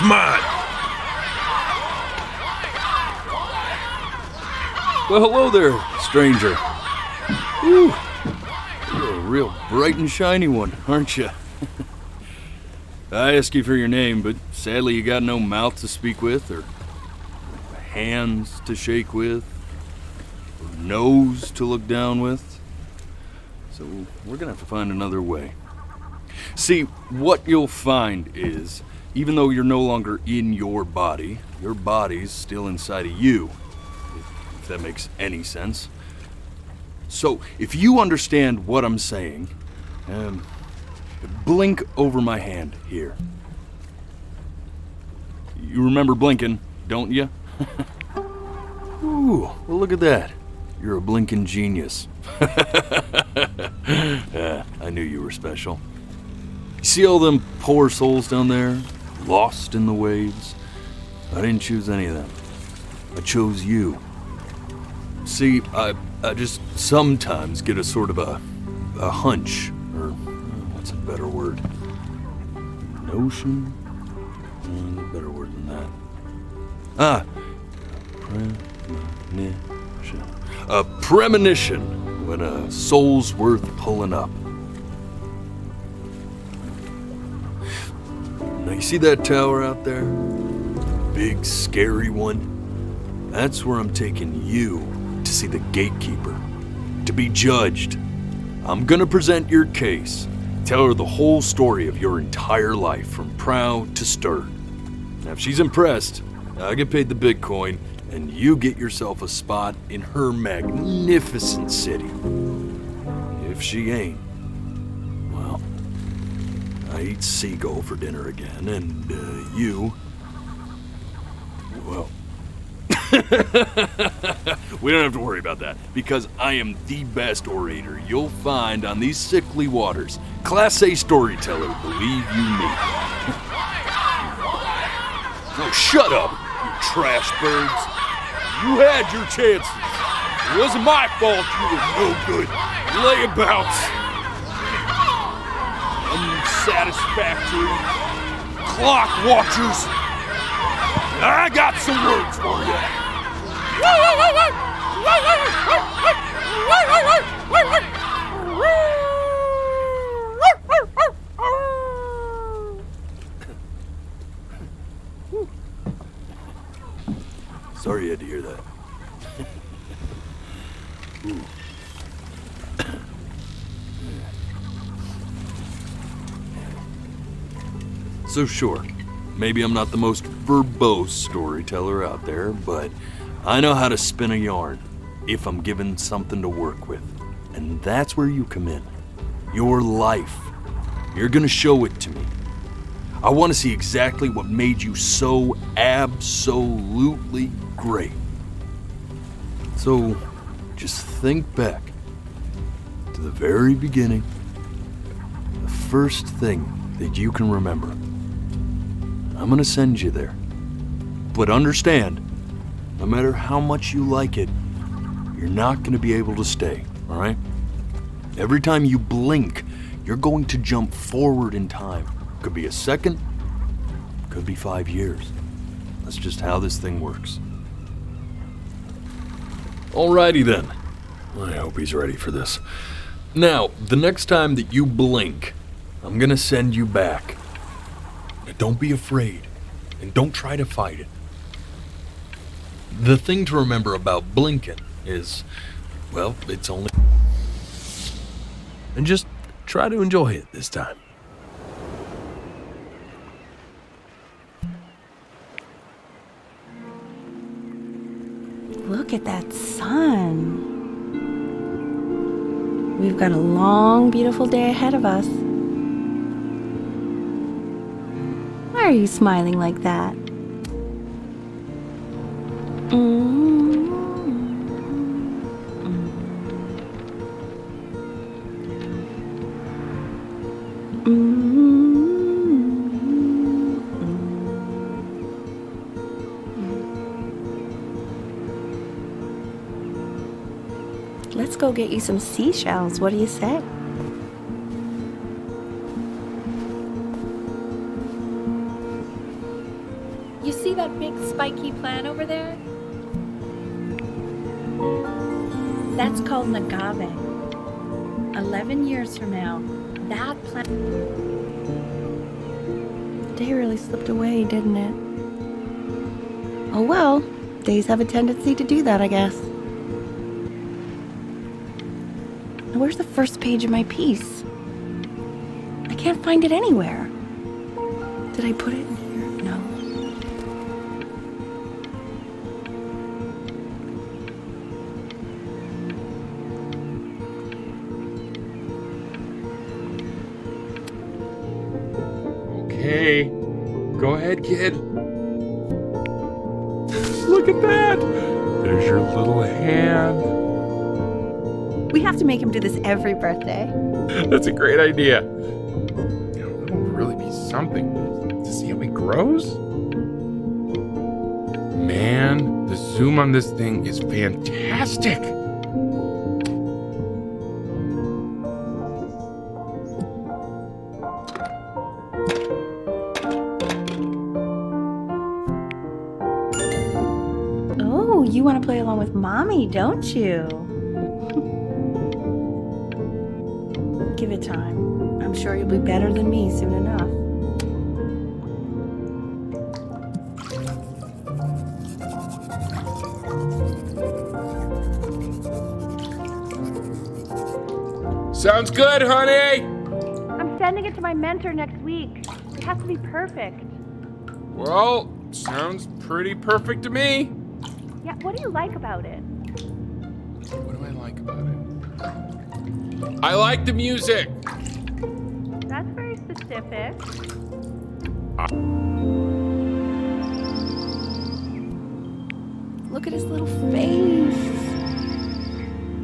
mine. Well, hello there, stranger. Whew. You're a real bright and shiny one, aren't you? I asked you for your name, but sadly you got no mouth to speak with, or hands to shake with, or nose to look down with. So we're gonna have to find another way. See, what you'll find is, even though you're no longer in your body's still inside of you, if that makes any sense. So, if you understand what I'm saying, blink over my hand here. You remember blinking, don't you? Ooh, well look at that. You're a blinking genius. Yeah, I knew you were special. You see all them poor souls down there, lost in the waves? I didn't choose any of them. I chose you. See, I just sometimes get a sort of a hunch, or what's a better word? Notion? Better word than that. Premonition. A premonition when a soul's worth pulling up. Now you see that tower out there? Big, scary one? That's where I'm taking you. To see the gatekeeper, to be judged. I'm gonna present your case, tell her the whole story of your entire life from prow to stern. Now if she's impressed, I get paid the Bitcoin and you get yourself a spot in her magnificent city. If she ain't, well, I eat seagull for dinner again and you, well, we don't have to worry about that, because I am the best orator you'll find on these sickly waters. Class A storyteller, believe you me. Oh, shut up, you trash birds. You had your chances. It wasn't my fault you were no good layabouts. Unsatisfactory clock watchers. I got some words for you. Sorry you had to hear that. So sure, maybe I'm not the most verbose storyteller out there, but I know how to spin a yarn if I'm given something to work with. And that's where you come in. Your life. You're gonna show it to me. I want to see exactly what made you so absolutely great. So, just think back to the very beginning, the first thing that you can remember. I'm gonna send you there. But understand, no matter how much you like it, you're not gonna be able to stay, all right? Every time you blink, you're going to jump forward in time. Could be a second, could be 5 years. That's just how this thing works. Alrighty then. I hope he's ready for this. Now, the next time that you blink, I'm gonna send you back. Now, don't be afraid, and don't try to fight it. The thing to remember about blinking is, well, it's only... And just try to enjoy it this time. Look at that sun. We've got a long, beautiful day ahead of us. Why are you smiling like that? Let's go get you some seashells. What do you say? spiky plant over there? That's called an agave. 11 years from now, that plant... The day really slipped away, didn't it? Oh well, days have a tendency to do that, I guess. Now, where's the first page of my piece? I can't find it anywhere. Did I put it in here? No. Okay, go ahead, kid. Look at that! There's your little hand. We have to make him do this every birthday. That's a great idea. It'll really be something to see how he grows. Man, the zoom on this thing is fantastic. Oh, you want to play along with Mommy, don't you? Give it time. I'm sure you'll be better than me soon enough. Sounds good, honey! I'm sending it to my mentor next week. It has to be perfect. Well, sounds pretty perfect to me. Yeah, what do you like about it? What do I like about it? I like the music. That's very specific. Look at his little face.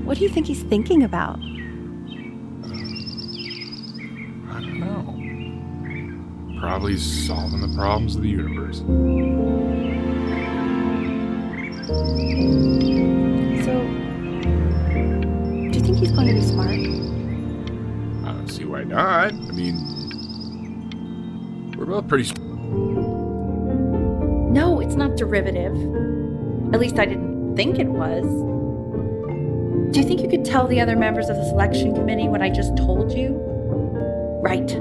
What do you think he's thinking about? I don't know. Probably solving the problems of the universe. So, do you think he's going to be smart? I don't see why not. I mean, we're both pretty. No, it's not derivative. At least I didn't think it was. Do you think you could tell the other members of the selection committee what I just told you? Right.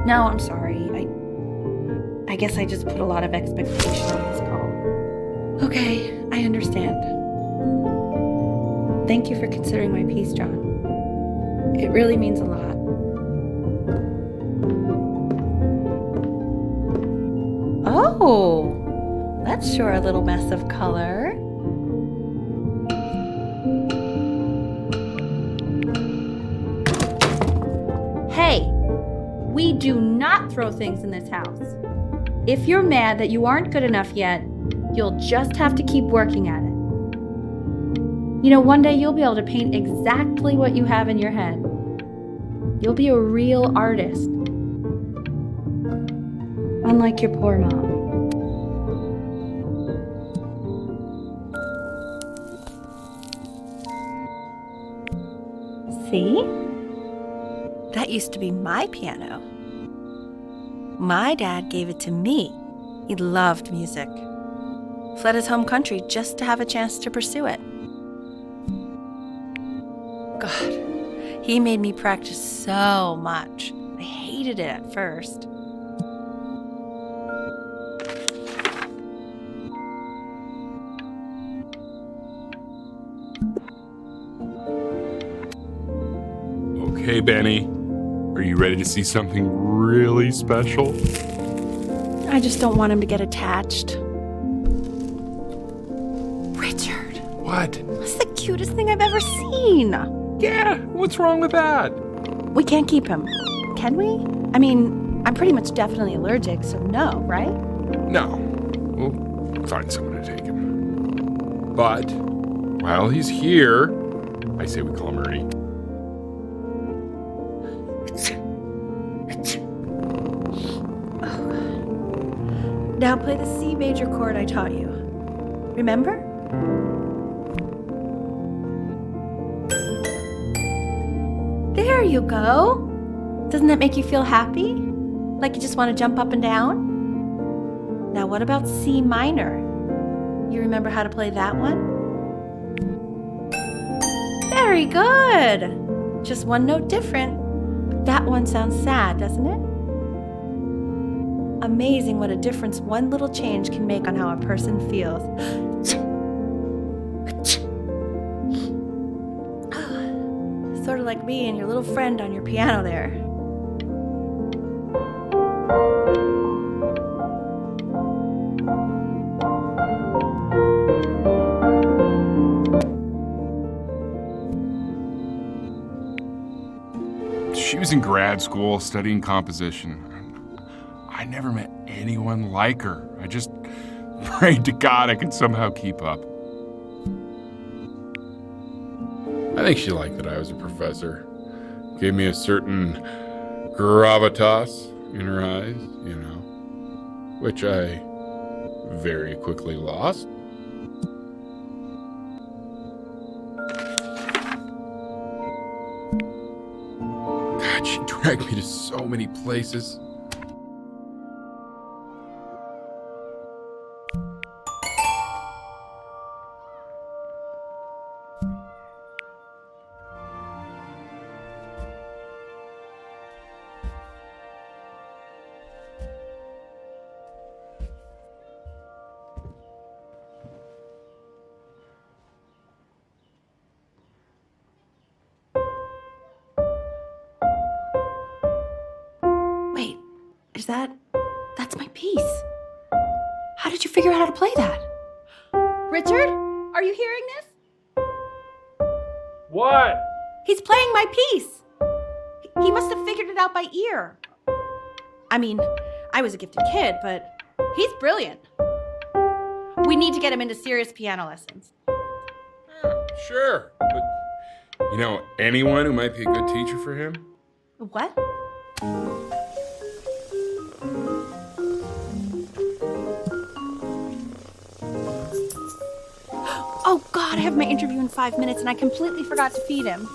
No, I'm sorry. I guess I just put a lot of expectation on this call. Okay, I understand. Thank you for considering my piece, John. It really means a lot. Oh, that's sure a little mess of color. Hey, we do not throw things in this house. If you're mad that you aren't good enough yet, you'll just have to keep working at it. You know, one day you'll be able to paint exactly what you have in your head. You'll be a real artist. Unlike your poor mom. See? That used to be my piano. My dad gave it to me. He loved music. Fled his home country just to have a chance to pursue it. God, he made me practice so much. I hated it at first. Okay, Benny. Are you ready to see something really special? I just don't want him to get attached. Richard, What? that's the cutest thing I've ever seen. Yeah, what's wrong with that? We can't keep him, can we? I mean, I'm pretty much definitely allergic, so no, right? No. We'll find someone to take him. But while he's here, I say we call him Ernie. Now play the C major chord I taught you. Remember? There you go. Doesn't that make you feel happy? Like you just want to jump up and down? Now, what about C minor? You remember how to play that one? Very good! Just one note different. But that one sounds sad, doesn't it? Amazing what a difference one little change can make on how a person feels. Sort of like me and your little friend on your piano there. She was in grad school studying composition. I never met anyone like her. I just prayed to God I could somehow keep up. I think she liked that I was a professor. Gave me a certain gravitas in her eyes, you know, which I very quickly lost. God, she dragged me to so many places. Wait, that's my piece. How did you figure out how to play that? Richard, are you hearing this? What? He's playing my piece. He must have figured it out by ear. I mean, I was a gifted kid, but he's brilliant. We need to get him into serious piano lessons. Sure, but you know anyone who might be a good teacher for him? What? Oh God, I have my interview in 5 minutes and I completely forgot to feed him.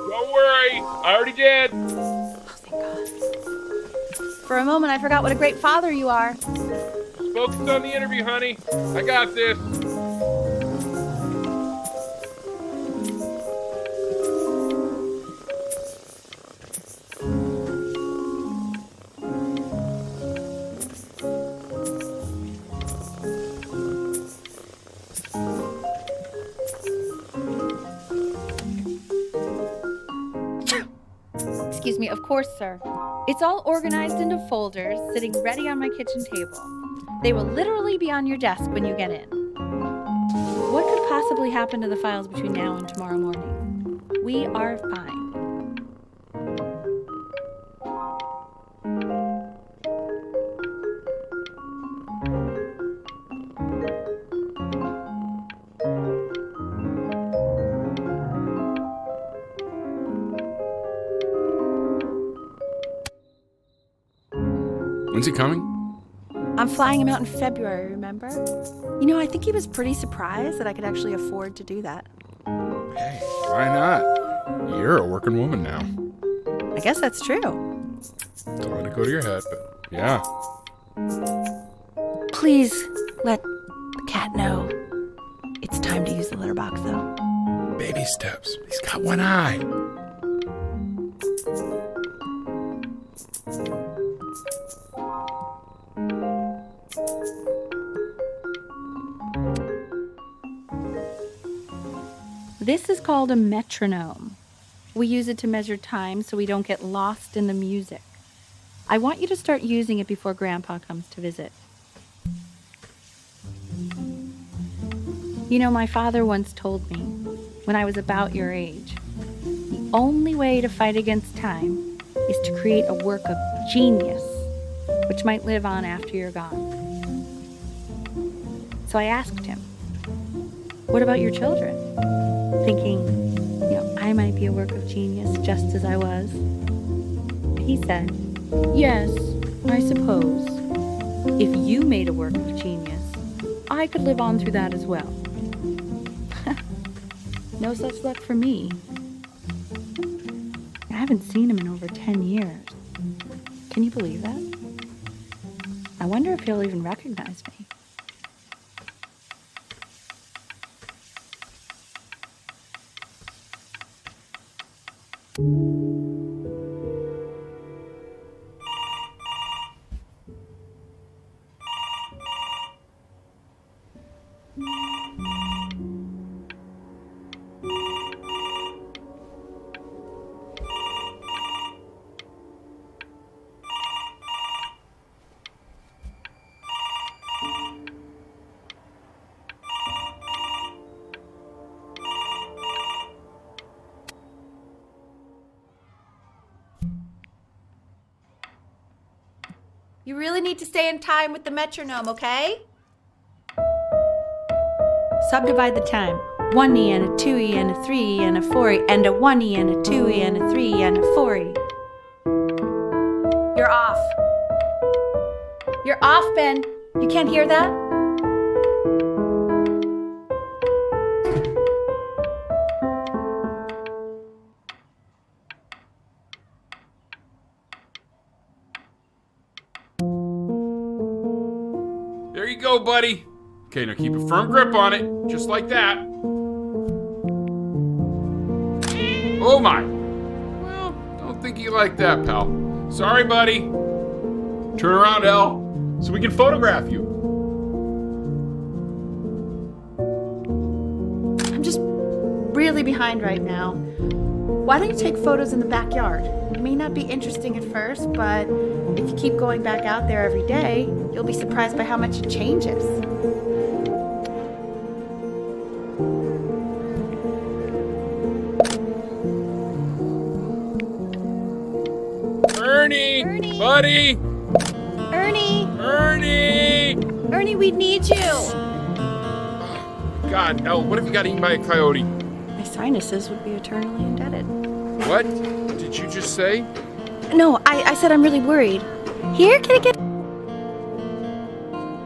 Don't worry, I already did. Oh, thank God. For a moment, I forgot what a great father you are. Focus on the interview, honey. I got this. Excuse me, of course, sir. It's all organized into folders, sitting ready on my kitchen table. They will literally be on your desk when you get in. What could possibly happen to the files between now and tomorrow morning? We are fine. When's he coming? I'm flying him out in February, remember? You know, I think he was pretty surprised that I could actually afford to do that. Hey, why not? You're a working woman now. I guess that's true. Don't let it go to your head, but yeah. Please let the cat know it's time to use the litter box, though. Baby steps. He's got one eye. This is called a metronome. We use it to measure time so we don't get lost in the music. I want you to start using it before Grandpa comes to visit. You know, my father once told me, when I was about your age, the only way to fight against time is to create a work of genius, which might live on after you're gone. So I asked him, what about your children? Thinking, I might be a work of genius just as I was. He said, yes, I suppose. If you made a work of genius, I could live on through that as well. No such luck for me. I haven't seen him in over 10 years. Can you believe that? I wonder if he'll even recognize me. You really need to stay in time with the metronome, okay? Subdivide the time. 1E and a 2E and a 3E and a 4E and a 1E and a 2E and a 3E and a 4E. You're off. You're off, Ben. You can't hear that? There you go, buddy. Okay, now keep a firm grip on it, just like that. Oh my. Well, don't think you like that, pal. Sorry, buddy. Turn around, L, so we can photograph you. I'm just really behind right now. Why don't you take photos in the backyard? It may not be interesting at first, but if you keep going back out there every day, you'll be surprised by how much it changes. Ernie! Ernie! Buddy! Ernie! Ernie! Ernie, we need you! God, L, what if you got eaten by a coyote? My sinuses would be eternally indebted. What did you just say? No, I said I'm really worried. Here, can I get...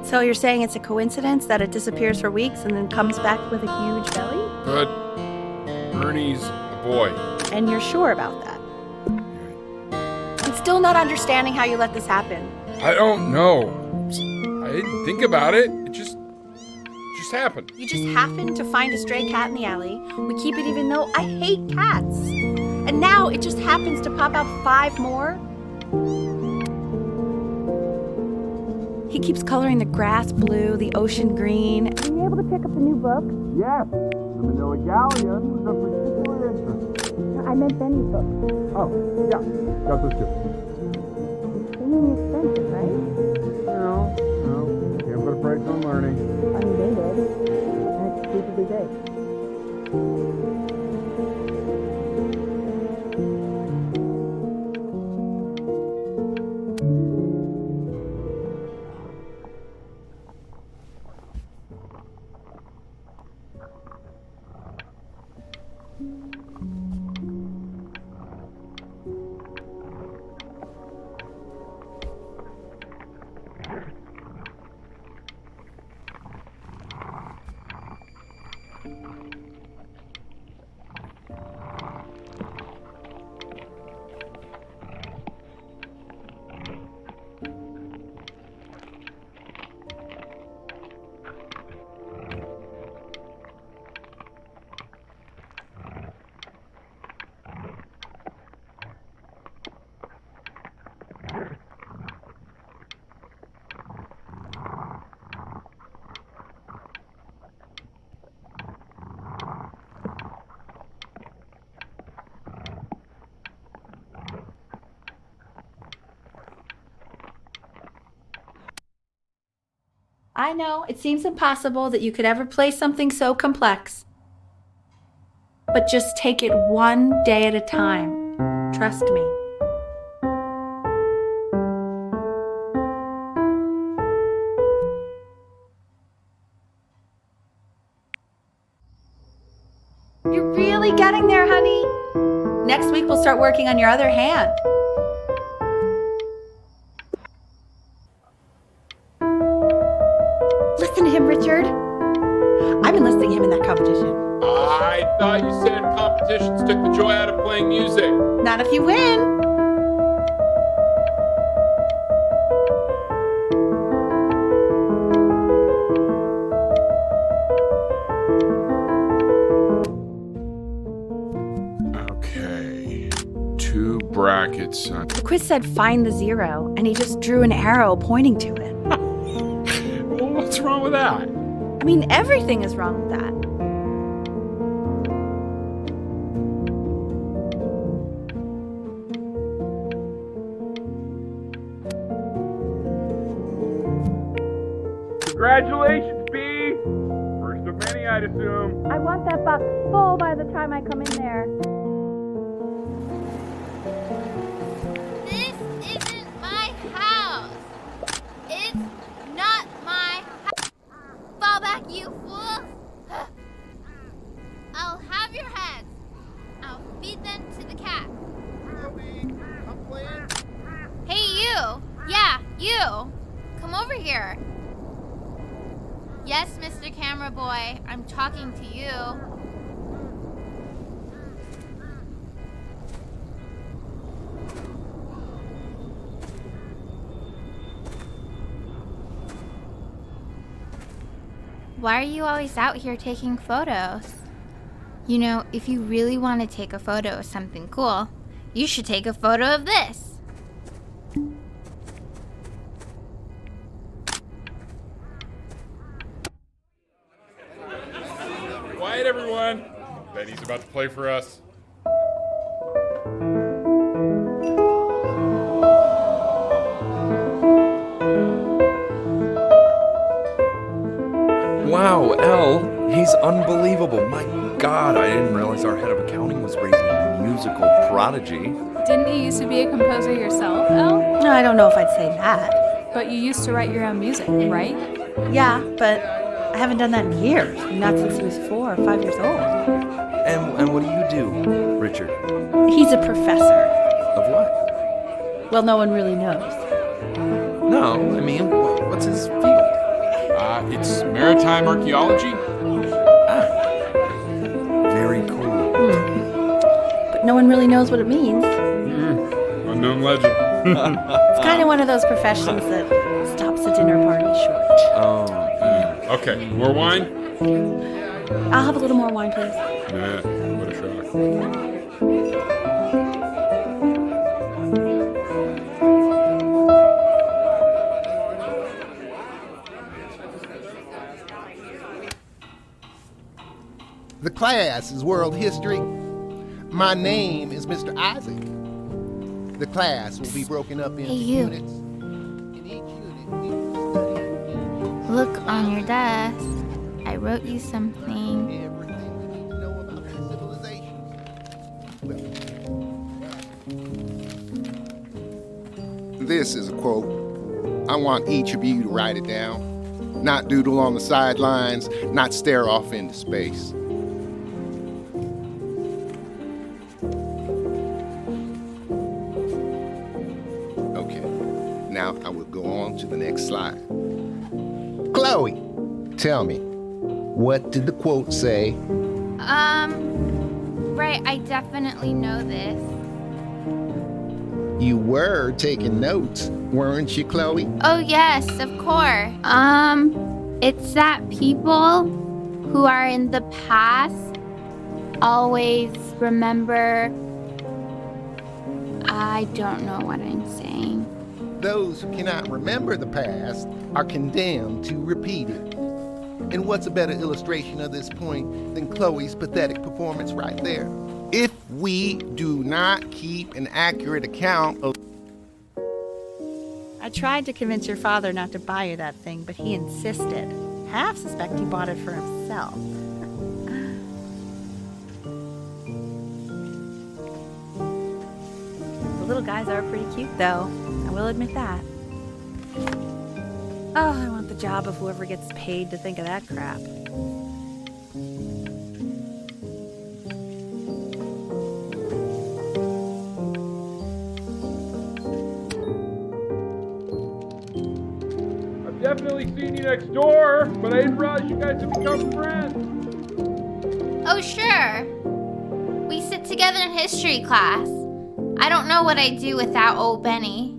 So you're saying it's a coincidence that it disappears for weeks and then comes back with a huge belly? But Ernie's a boy. And you're sure about that? I'm still not understanding how you let this happen. I don't know. I didn't think about it. It just happened. You just happened to find a stray cat in the alley. We keep it even though I hate cats. And now it just happens to pop out 5 more. He keeps coloring the grass blue, the ocean green. Were you able to pick up the new book? Yes, the Manila Galleon was of particular interest. I meant Benny's book. Oh, yeah, got those two. Extremely expensive, right? No, can't put a price on learning. I mean, they did. And it's stupidly big. I know, it seems impossible that you could ever play something so complex. But just take it one day at a time. Trust me. You're really getting there, honey. Next week we'll start working on your other hand. Listen to him, Richard. I've been listening to him in that competition. I thought you music. Not if you win. Okay. 2 brackets. The quiz said find the 0, and he just drew an arrow pointing to it. Well, what's wrong with that? I mean, everything is wrong with that. Congratulations, B. First of many, I'd assume. I want that box full by the time I come in there. This isn't my house. It's not my house. Fall back, you fool. I'll have your heads. I'll feed them to the cat. Hey, you. Yeah, you. Come over here. Yes, Mr. Camera Boy, I'm talking to you. Why are you always out here taking photos? You know, if you really want to take a photo of something cool, you should take a photo of this. Quiet, everyone. Benny's about to play for us. Wow, L, he's unbelievable. My God, I didn't realize our head of accounting was raising a musical prodigy. Didn't you used to be a composer yourself, Elle? No, I don't know if I'd say that. But you used to write your own music, right? Yeah, but I haven't done that in years. Not since he was 4 or 5 years old. And what do you do, Richard? He's a professor. Of what? Well, no one really knows. No, I mean, what's his field? It's maritime archaeology. Very cool. But no one really knows what it means. Unknown legend. It's kind of one of those professions that stops a dinner party short. Oh, Okay, more wine? I'll have a little more wine, please. Nah, what a shock. The class is world history. My name is Mr. Isaac. The class will be broken up into Hey, you. units. In each unit, we will study Look on your desk. I wrote you something. everything we need to know about these civilizations. This is a quote. I want each of you to write it down. Not doodle on the sidelines, not stare off into space. Okay, now I will go on to the next slide. Chloe, tell me, what did the quote say? Right, I definitely know this. You were taking notes, weren't you, Chloe? Oh, yes, of course. It's that people who are in the past always remember. I don't know what I'm saying. Those who cannot remember the past are condemned to repeat it. And what's a better illustration of this point than Chloe's pathetic performance right there? If we do not keep an accurate account of I tried to convince your father not to buy you that thing, but he insisted. Half suspect he bought it for himself. The little guys are pretty cute, though. I will admit that. Oh, I want the job of whoever gets paid to think of that crap. I've definitely seen you next door, but I didn't realize you guys had become friends. Oh, sure. We sit together in history class. I don't know what I'd do without old Benny.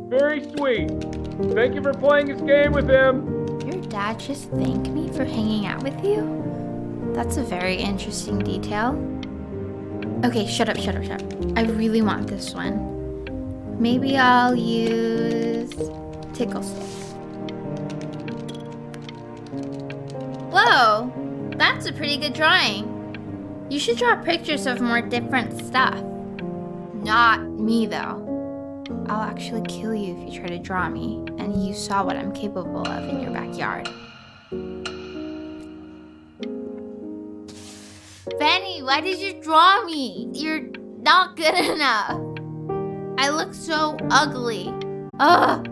Very sweet. Thank you for playing this game with him. Your dad just thanked me for hanging out with you? That's a very interesting detail. Okay, shut up. I really want this one. Maybe I'll use Tickle Stick. Whoa, that's a pretty good drawing. You should draw pictures of more different stuff. Not me, though. I'll actually kill you if you try to draw me, and you saw what I'm capable of in your backyard. Benny, why did you draw me? You're not good enough. I look so ugly. Ugh.